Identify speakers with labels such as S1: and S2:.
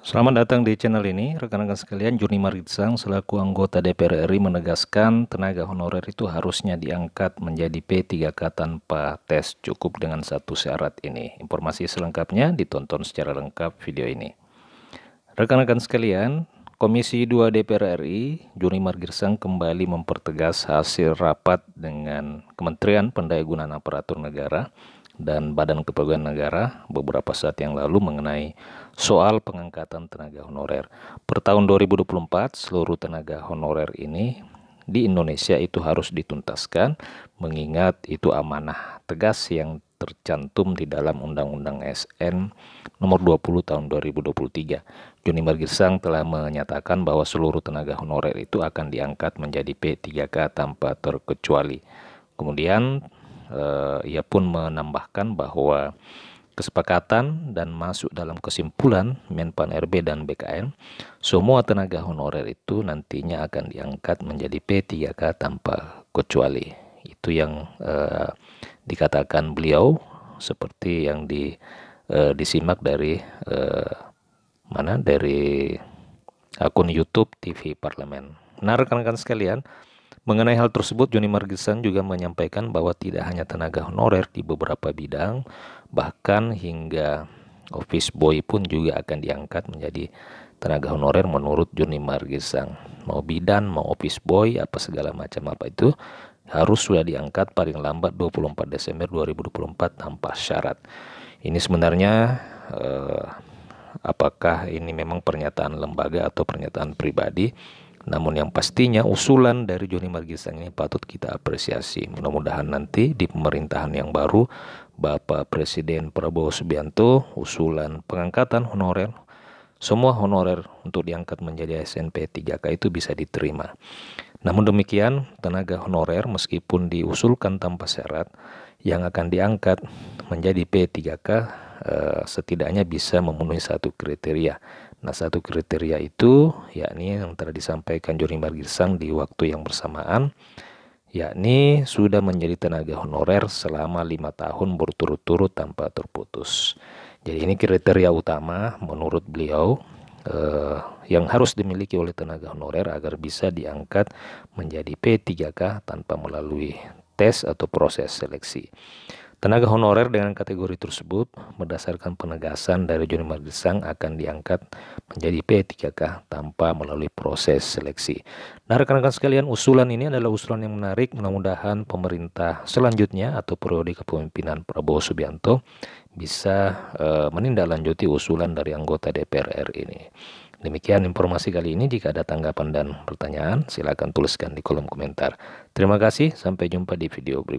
S1: Selamat datang di channel ini, rekan-rekan sekalian. Juni Margitsang selaku anggota DPR RI menegaskan tenaga honorer itu harusnya diangkat menjadi P3K tanpa tes, cukup dengan satu syarat ini. Informasi selengkapnya ditonton secara lengkap video ini. Rekan-rekan sekalian, Komisi 2 DPR RI, Juni Margitsang kembali mempertegas hasil rapat dengan Kementerian Pendayagunaan Aparatur Negara dan Badan Kepegawaian Negara beberapa saat yang lalu mengenai soal pengangkatan tenaga honorer. Per tahun 2024, seluruh tenaga honorer ini di Indonesia itu harus dituntaskan, mengingat itu amanah tegas yang tercantum di dalam Undang-Undang SN nomor 20 tahun 2023. Juni Margitsang telah menyatakan bahwa seluruh tenaga honorer itu akan diangkat menjadi P3K tanpa terkecuali. Kemudian ia pun menambahkan bahwa kesepakatan dan masuk dalam kesimpulan Menpan RB dan BKN, semua tenaga honorer itu nantinya akan diangkat menjadi P3K tanpa kecuali. Itu yang dikatakan beliau, seperti yang disimak dari dari akun YouTube TV Parlemen. Nah, rekan-rekan sekalian, mengenai hal tersebut, Juni Margitsang juga menyampaikan bahwa tidak hanya tenaga honorer di beberapa bidang, bahkan hingga office boy pun juga akan diangkat menjadi tenaga honorer menurut Juni Margitsang. Mau bidan, mau office boy, apa segala macam apa itu, harus sudah diangkat paling lambat 24 Desember 2024 tanpa syarat. Ini sebenarnya apakah ini memang pernyataan lembaga atau pernyataan pribadi? Namun yang pastinya usulan dari Juni Margitsang ini patut kita apresiasi. Mudah-mudahan nanti di pemerintahan yang baru, Bapak Presiden Prabowo Subianto, usulan pengangkatan honorer, semua honorer untuk diangkat menjadi ASN P3K itu bisa diterima. Namun demikian, tenaga honorer meskipun diusulkan tanpa syarat, yang akan diangkat menjadi P3K setidaknya bisa memenuhi satu kriteria. Nah, satu kriteria itu yakni yang telah disampaikan Juni Margitsang di waktu yang bersamaan, yakni sudah menjadi tenaga honorer selama 5 tahun berturut-turut tanpa terputus. Jadi ini kriteria utama menurut beliau yang harus dimiliki oleh tenaga honorer agar bisa diangkat menjadi P3K tanpa melalui tes atau proses seleksi. Tenaga honorer dengan kategori tersebut berdasarkan penegasan dari Juni Margitsang akan diangkat menjadi P3K tanpa melalui proses seleksi. Nah, rekan-rekan sekalian, usulan ini adalah usulan yang menarik. Mudah-mudahan pemerintah selanjutnya atau periode kepemimpinan Prabowo Subianto bisa menindaklanjuti usulan dari anggota DPR RI ini. Demikian informasi kali ini. Jika ada tanggapan dan pertanyaan, silakan tuliskan di kolom komentar. Terima kasih, sampai jumpa di video berikutnya.